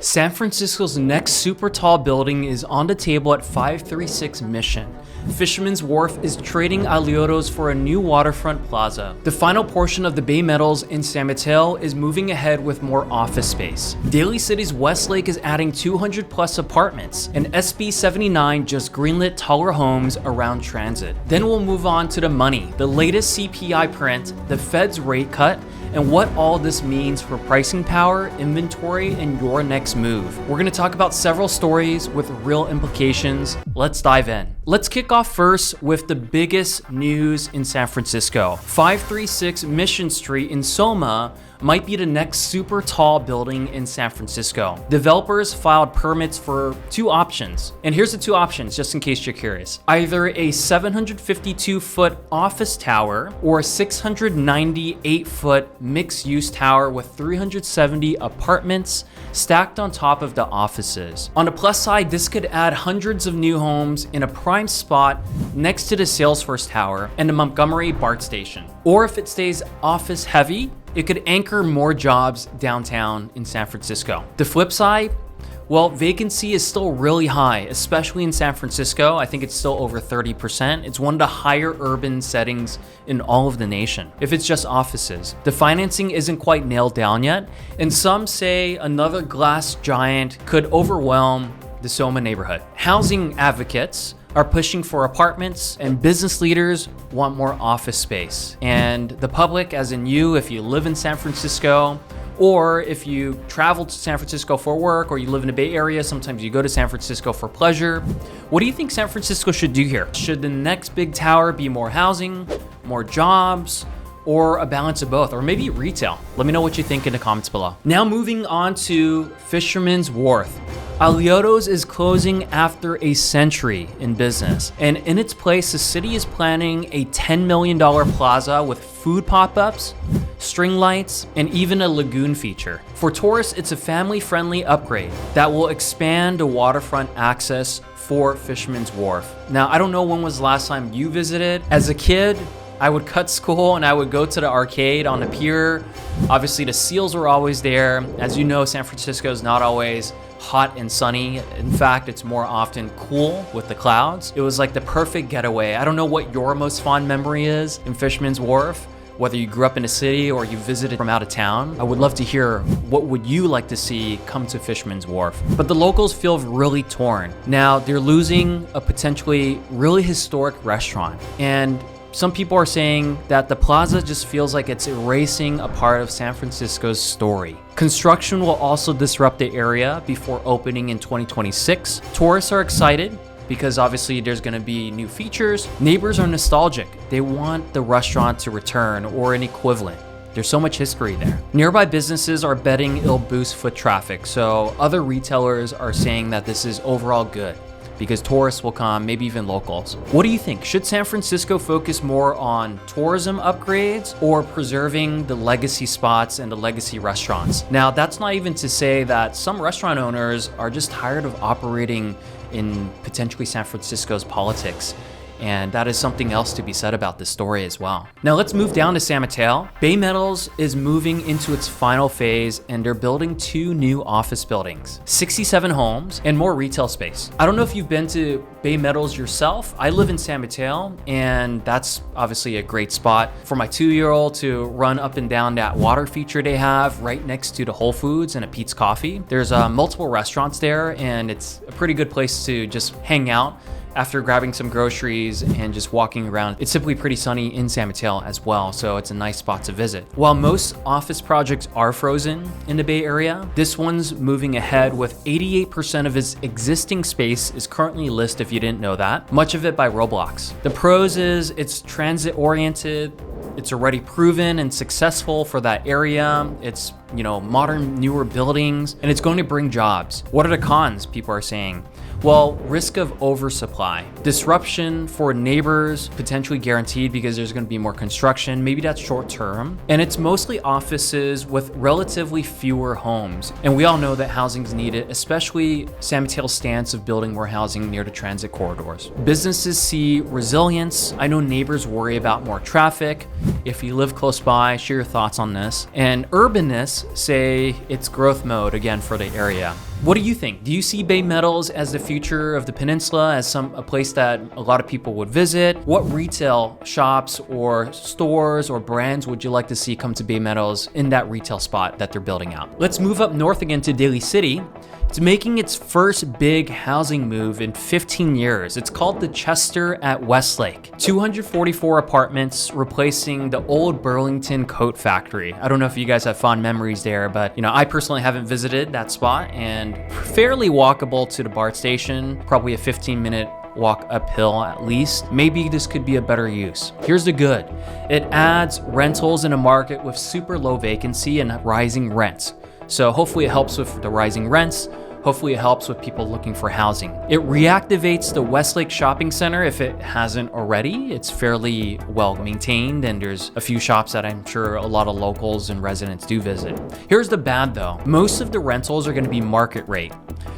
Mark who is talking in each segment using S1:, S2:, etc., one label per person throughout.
S1: San Francisco's next super tall building is on the table at 536 Mission. Fisherman's Wharf is trading aliottos for a new waterfront plaza. The final portion of the Bay Meadows in San Mateo is moving ahead with more office space. Daly City's Westlake is adding 200 plus apartments, and SB 79 just greenlit taller homes around transit. Then we'll move on to the money, the latest CPI print, the Fed's rate cut, and what all this means for pricing power, inventory, and your next move. We're gonna talk about several stories with real implications. Let's dive in. Let's kick off first with the biggest news in San Francisco. 536 Mission Street in Soma might be the next super tall building in San Francisco. Developers filed permits for two options. And here's the two options, just in case you're curious. Either a 752-foot office tower or a 698-foot mixed-use tower with 370 apartments stacked on top of the offices. On the plus side, this could add hundreds of new homes in a prime spot next to the Salesforce Tower and the Montgomery BART station. Or if it stays office heavy, it could anchor more jobs downtown in San Francisco. The flip side, well, vacancy is still really high, especially in San Francisco. I think it's still over 30%. It's one of the higher urban settings in all of the nation, if it's just offices. The financing isn't quite nailed down yet, and some say another glass giant could overwhelm the Soma neighborhood. Housing advocates are pushing for apartments, and business leaders want more office space. And the public, as in you, if you live in San Francisco, or if you travel to San Francisco for work, or you live in the Bay Area, sometimes you go to San Francisco for pleasure. What do you think San Francisco should do here? Should the next big tower be more housing, more jobs, or a balance of both, or maybe retail? Let me know what you think in the comments below. Now moving on to Fisherman's Wharf. Aliottos is closing after a century in business, and in its place, the city is planning a $10 million plaza with food pop-ups, string lights, and even a lagoon feature. For tourists, it's a family-friendly upgrade that will expand the waterfront access for Fisherman's Wharf. Now, I don't know when was the last time you visited. As a kid, I would cut school and I would go to the arcade on the pier. Obviously, the seals were always there. As you know, San Francisco is not always hot and sunny. In fact, it's more often cool with the clouds. It was like the perfect getaway. I don't know what your most fond memory is in Fisherman's Wharf, whether you grew up in a city or you visited from out of town. I would love to hear what would you like to see come to Fisherman's Wharf. But the locals feel really torn. Now, they're losing a potentially really historic restaurant, and some people are saying that the plaza just feels like it's erasing a part of San Francisco's story. Construction will also disrupt the area before opening in 2026. Tourists are excited because obviously there's gonna be new features. Neighbors are nostalgic. They want the restaurant to return or an equivalent. There's so much history there. Nearby businesses are betting it'll boost foot traffic, so other retailers are saying that this is overall good, because tourists will come, maybe even locals. What do you think? Should San Francisco focus more on tourism upgrades or preserving the legacy spots and the legacy restaurants? Now, that's not even to say that some restaurant owners are just tired of operating in potentially San Francisco's politics. And that is something else to be said about this story as well. Now let's move down to San Mateo. Bay Meadows is moving into its final phase, and they're building two new office buildings, 67 homes, and more retail space. I don't know if you've been to Bay Meadows yourself. I live in San Mateo, and that's obviously a great spot for my 2-year-old to run up and down that water feature they have right next to the Whole Foods and a Pete's Coffee. There's multiple restaurants there, and it's a pretty good place to just hang out after grabbing some groceries and just walking around. It's simply pretty sunny in San Mateo as well, so it's a nice spot to visit. While most office projects are frozen in the Bay Area, this one's moving ahead with 88% of its existing space is currently leased, if you didn't know that, much of it by Roblox. The pros is it's transit oriented, it's already proven and successful for that area. It's, modern, newer buildings, and it's going to bring jobs. What are the cons, people are saying? Well, risk of oversupply. Disruption for neighbors, potentially guaranteed because there's gonna be more construction. Maybe that's short term. And it's mostly offices with relatively fewer homes. And we all know that housing's needed, especially San Mateo's stance of building more housing near the transit corridors. Businesses see resilience. I know neighbors worry about more traffic. If you live close by, share your thoughts on this. And urbanists say it's growth mode again for the area. What do you think? Do you see Bay Meadows as the future of the peninsula, as a place that a lot of people would visit? What retail shops or stores or brands would you like to see come to Bay Meadows in that retail spot that they're building out? Let's move up north again to Daly City. It's making its first big housing move in 15 years. It's called the Chester at Westlake. 244 apartments replacing the old Burlington coat factory. I don't know if you guys have fond memories there, but I personally haven't visited that spot, and fairly walkable to the BART station, probably a 15-minute walk uphill at least. Maybe this could be a better use. Here's the good. It adds rentals in a market with super low vacancy and rising rents. So hopefully it helps with the rising rents. Hopefully it helps with people looking for housing. It reactivates the Westlake Shopping Center if it hasn't already. It's fairly well maintained, and there's a few shops that I'm sure a lot of locals and residents do visit. Here's the bad though. Most of the rentals are gonna be market rate.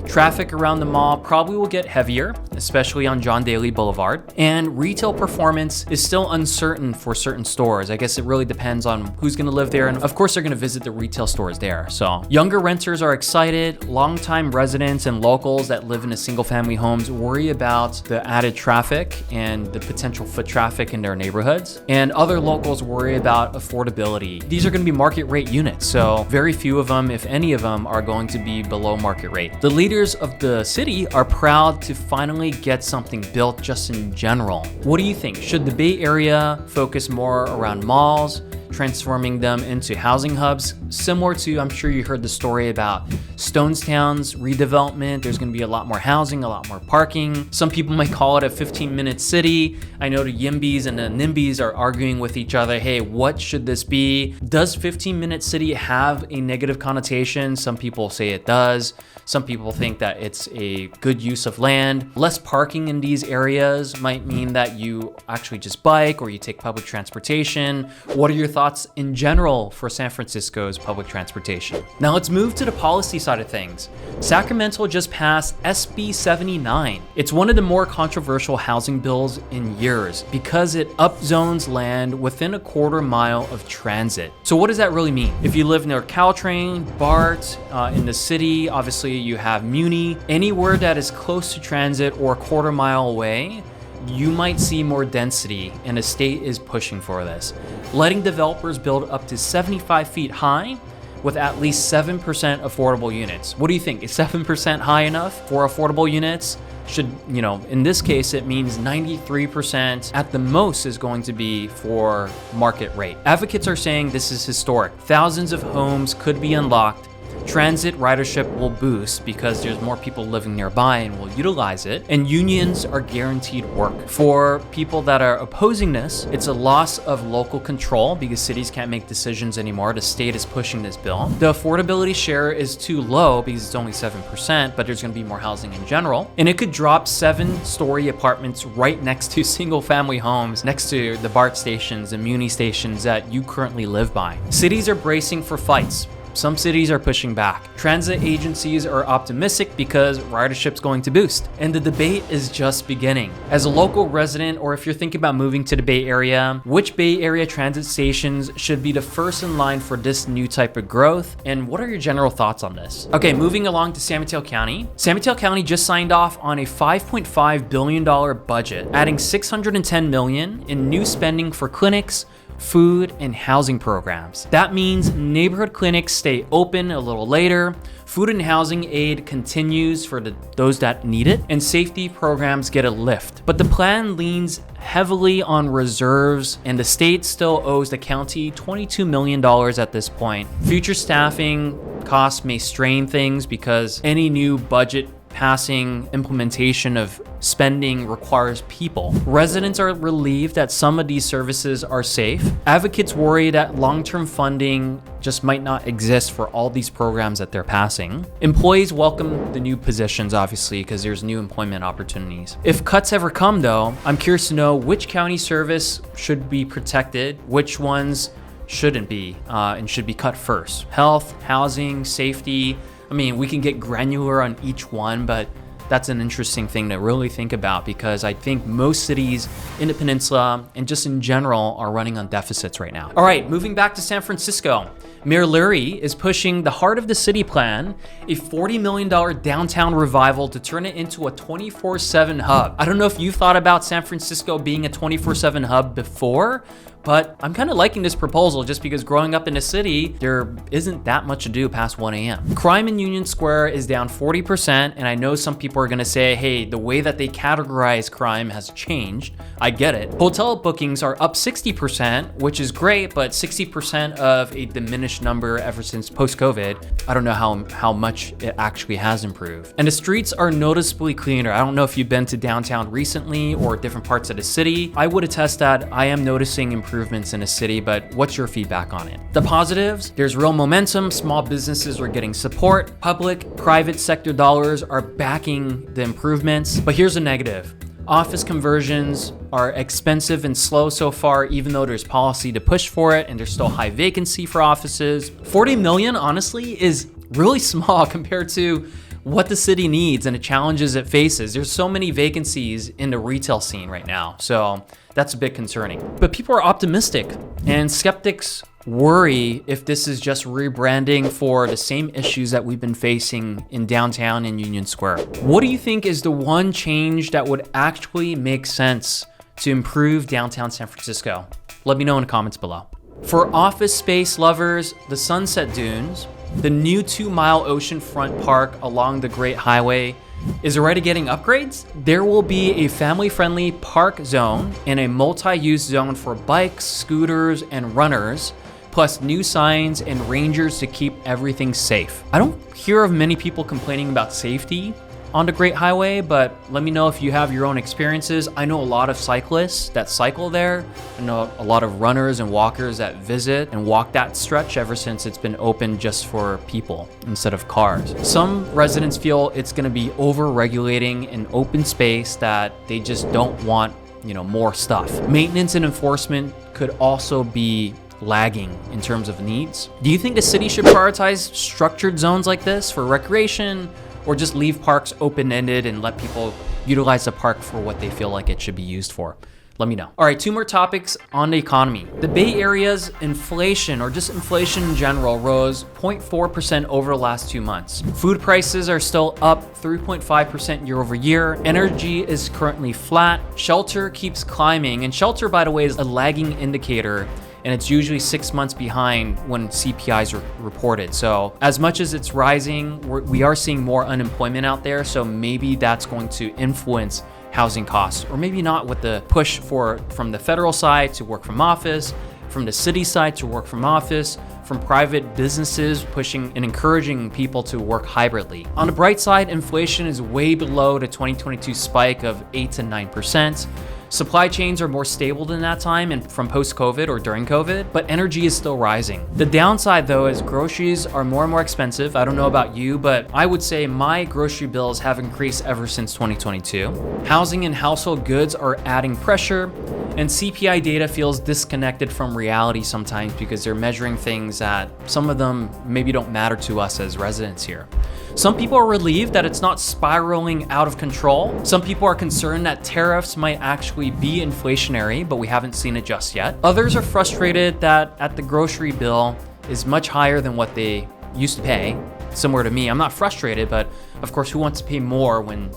S1: Traffic around the mall probably will get heavier, especially on John Daly Boulevard, and retail performance is still uncertain for certain stores. I guess it really depends on who's gonna live there, and of course they're gonna visit the retail stores there. So younger renters are excited, longtime residents and locals that live in a single family homes worry about the added traffic and the potential foot traffic in their neighborhoods, and other locals worry about affordability. These are gonna be market rate units, so very few of them, if any of them, are going to be below market rate. The leaders of the city are proud to finally get something built just in general. What do you think? Should the Bay Area focus more around malls, transforming them into housing hubs, similar to, I'm sure you heard the story about Stonestown's redevelopment? There's gonna be a lot more housing, a lot more parking. Some people might call it a 15-minute city. I know the Yimbys and the NIMBYs are arguing with each other, hey, what should this be? Does 15-minute city have a negative connotation? Some people say it does. Some people think that it's a good use of land. Less parking in these areas might mean that you actually just bike or you take public transportation. What are your thoughts in general for San Francisco's public transportation? Now let's move to the policy side of things. Sacramento just passed SB 79. It's one of the more controversial housing bills in years because it upzones land within a quarter mile of transit. So what does that really mean? If you live near Caltrain, BART, in the city, obviously you have Muni, anywhere that is close to transit or a quarter mile away, you might see more density, and the state is pushing for this, letting developers build up to 75 feet high with at least 7% affordable units. What do you think? Is 7% high enough for affordable units? Should, in this case, it means 93% at the most is going to be for market rate. Advocates are saying this is historic. Thousands of homes could be unlocked. Transit ridership will boost because there's more people living nearby and will utilize it, and unions are guaranteed work. For people that are opposing this, it's a loss of local control because cities can't make decisions anymore. The state is pushing this bill. The affordability share is too low because it's only 7%, but there's going to be more housing in general, and it could drop 7-story apartments right next to single-family homes, next to the BART stations and Muni stations that you currently live by. Cities are bracing for fights. Some cities are pushing back. Transit agencies are optimistic because ridership's going to boost, and the debate is just beginning. As a local resident, or if you're thinking about moving to the Bay Area, which Bay Area transit stations should be the first in line for this new type of growth, and what are your general thoughts on this? Okay, moving along to San Mateo County. San Mateo County just signed off on a $5.5 billion budget, adding $610 million in new spending for clinics, food, and housing programs. That means neighborhood clinics stay open a little later, food and housing aid continues for those that need it, and safety programs get a lift. But the plan leans heavily on reserves, and the state still owes the county $22 million at this point. Future staffing costs may strain things because any new budget passing implementation of spending requires people. Residents are relieved that some of these services are safe. Advocates worry that long-term funding just might not exist for all these programs that they're passing. Employees welcome the new positions, obviously, because there's new employment opportunities. If cuts ever come, though, I'm curious to know which county service should be protected, which ones shouldn't be, and should be cut first. Health, housing, safety. I mean, we can get granular on each one, but that's an interesting thing to really think about, because I think most cities in the peninsula and just in general are running on deficits right now. All right, moving back to San Francisco. Mayor Leung is pushing the Heart of the City plan, a $40 million downtown revival to turn it into a 24/7 hub. I don't know if you thought about San Francisco being a 24/7 hub before, but I'm kind of liking this proposal just because growing up in the city, there isn't that much to do past 1 a.m. Crime in Union Square is down 40%, and I know some people are gonna say, hey, the way that they categorize crime has changed. I get it. Hotel bookings are up 60%, which is great, but 60% of a diminished number ever since post-COVID. I don't know how much it actually has improved. And the streets are noticeably cleaner. I don't know if you've been to downtown recently or different parts of the city. I would attest that I am noticing improvements in the city, but what's your feedback on it? The positives, there's real momentum. Small businesses are getting support. Public, private sector dollars are backing the improvements. But here's a negative. Office conversions are expensive and slow so far, even though there's policy to push for it and there's still high vacancy for offices. 40 million, honestly, is really small compared to what the city needs and the challenges it faces. There's so many vacancies in the retail scene right now, so that's a bit concerning. But people are optimistic, and skeptics worry if this is just rebranding for the same issues that we've been facing in downtown and Union Square. What do you think is the one change that would actually make sense to improve downtown San Francisco? Let me know in the comments below. For office space lovers, the Sunset Dunes, the new 2-mile oceanfront park along the Great Highway, is already getting upgrades. There will be a family-friendly park zone and a multi-use zone for bikes, scooters, and runners, plus new signs and rangers to keep everything safe. I don't hear of many people complaining about safety on the Great Highway, but let me know if you have your own experiences. I know a lot of cyclists that cycle there. I know a lot of runners and walkers that visit and walk that stretch ever since it's been open just for people instead of cars. Some residents feel it's gonna be over-regulating an open space that they just don't want, more stuff. Maintenance and enforcement could also be lagging in terms of needs. Do you think the city should prioritize structured zones like this for recreation, or just leave parks open-ended and let people utilize the park for what they feel like it should be used for? Let me know. All right, 2 more topics on the economy. The Bay Area's inflation, or just inflation in general, rose 0.4% over the last 2 months. Food prices are still up 3.5% year over year. Energy is currently flat. Shelter keeps climbing, and shelter, by the way, is a lagging indicator, and it's usually 6 months behind when CPIs are reported. So as much as it's rising, we are seeing more unemployment out there, so maybe that's going to influence housing costs, or maybe not, with the push from the federal side to work from office, from the city side to work from office, from private businesses pushing and encouraging people to work hybridly. On the bright side, inflation is way below the 2022 spike of 8 to 9%. Supply chains are more stable than that time and from post-COVID or during COVID, but energy is still rising. The downside, though, is groceries are more and more expensive. I don't know about you, but I would say my grocery bills have increased ever since 2022. Housing and household goods are adding pressure, and CPI data feels disconnected from reality sometimes because they're measuring things that some of them maybe don't matter to us as residents here. Some people are relieved that it's not spiraling out of control. Some people are concerned that tariffs might actually be inflationary, but we haven't seen it just yet. Others are frustrated that the grocery bill is much higher than what they used to pay. Similar to me, I'm not frustrated, but of course, who wants to pay more when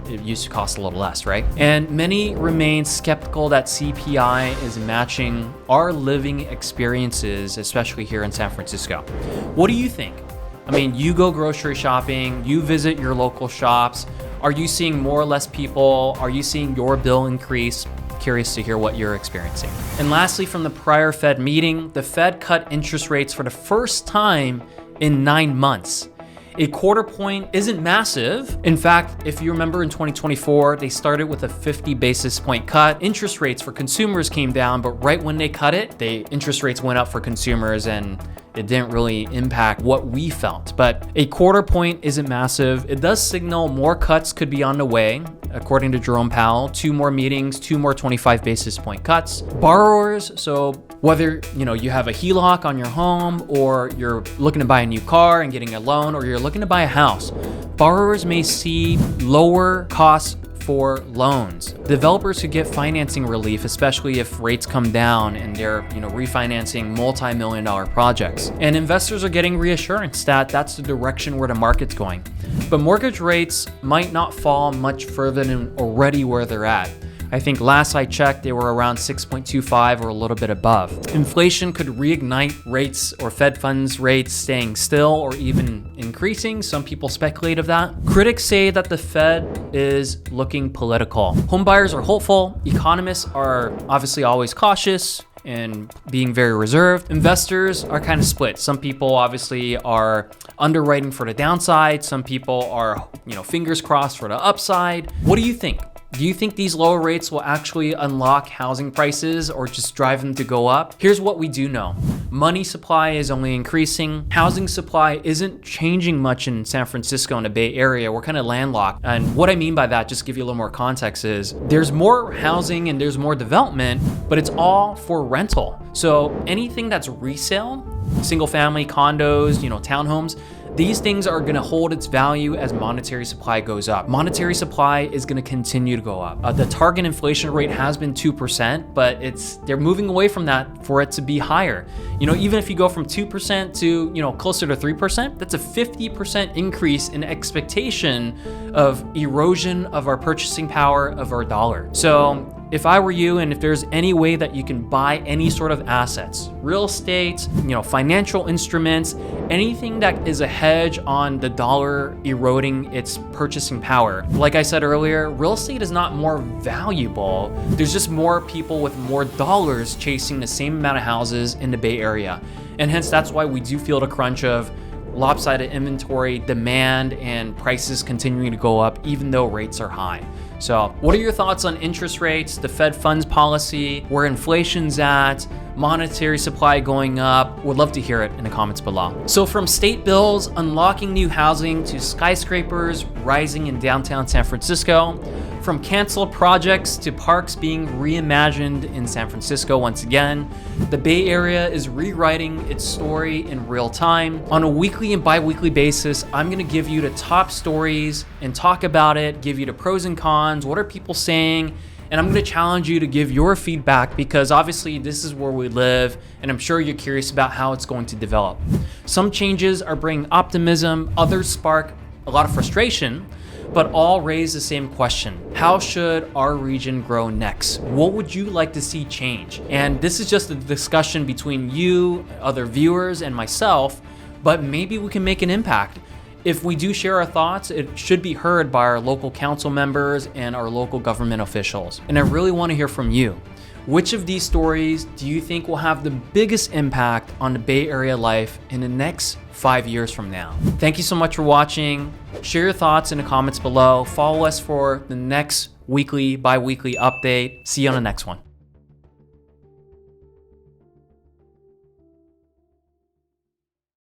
S1: it used to cost a little less, right? And many remain skeptical that CPI is matching our living experiences, especially here in San Francisco. What do you think? I mean, you go grocery shopping, you visit your local shops. Are you seeing more or less people? Are you seeing your bill increase? Curious to hear what you're experiencing. And lastly, from the prior Fed meeting, the Fed cut interest rates for the first time in 9 months. A quarter point isn't massive. In fact, if you remember in 2024, they started with a 50 basis point cut. Interest rates for consumers came down, but right when they cut it, interest rates went up for consumers, and it didn't really impact what we felt. But a quarter point isn't massive. It does signal more cuts could be on the way. According to Jerome Powell, 2 more meetings, 2 more 25 basis point cuts. Borrowers, so whether you have a HELOC on your home, or you're looking to buy a new car and getting a loan, or you're looking to buy a house, borrowers may see lower costs for loans. Developers could get financing relief, especially if rates come down and they're refinancing multi-million-dollar projects. And investors are getting reassurance that that's the direction where the market's going. But mortgage rates might not fall much further than already where they're at. I think last I checked, they were around 6.25 or a little bit above. Inflation could reignite rates, or Fed funds rates staying still or even increasing. Some people speculate of that. Critics say that the Fed is looking political. Homebuyers are hopeful. Economists are obviously always cautious and being very reserved. Investors are kind of split. Some people obviously are underwriting for the downside. Some people are, fingers crossed for the upside. What do you think? Do you think these lower rates will actually unlock housing prices or just drive them to go up? Here's what we do know. Money supply is only increasing. Housing supply isn't changing much in San Francisco and the Bay Area. We're kind of landlocked. And what I mean by that, just to give you a little more context, is there's more housing and there's more development, but it's all for rental. So anything that's resale, single family condos, townhomes, these things are gonna hold its value as monetary supply goes up. Monetary supply is gonna continue to go up. The target inflation rate has been 2%, but they're moving away from that for it to be higher. Even if you go from 2% to closer to 3%, that's a 50% increase in expectation of erosion of our purchasing power of our dollar. So if I were you, and if there's any way that you can buy any sort of assets, real estate, financial instruments, anything that is a hedge on the dollar eroding its purchasing power. Like I said earlier, real estate is not more valuable. There's just more people with more dollars chasing the same amount of houses in the Bay Area. And hence that's why we do feel the crunch of lopsided inventory, demand, and prices continuing to go up even though rates are high. So what are your thoughts on interest rates, the Fed funds policy, where inflation's at, monetary supply going up? Would love to hear it in the comments below. So from state bills unlocking new housing to skyscrapers rising in downtown San Francisco, from canceled projects to parks being reimagined in San Francisco once again, the Bay Area is rewriting its story in real time. On a weekly and bi-weekly basis, I'm gonna give you the top stories and talk about it, give you the pros and cons, what are people saying, and I'm gonna challenge you to give your feedback, because obviously this is where we live, and I'm sure you're curious about how it's going to develop. Some changes are bringing optimism, others spark a lot of frustration, but all raise the same question. How should our region grow next? What would you like to see change? And this is just a discussion between you, other viewers, and myself, but maybe we can make an impact. If we do share our thoughts, it should be heard by our local council members and our local government officials. And I really want to hear from you. Which of these stories do you think will have the biggest impact on the Bay Area life in the next 5 years from now? Thank you so much for watching. Share your thoughts in the comments below. Follow us for the next weekly, bi-weekly update. See you on the next one.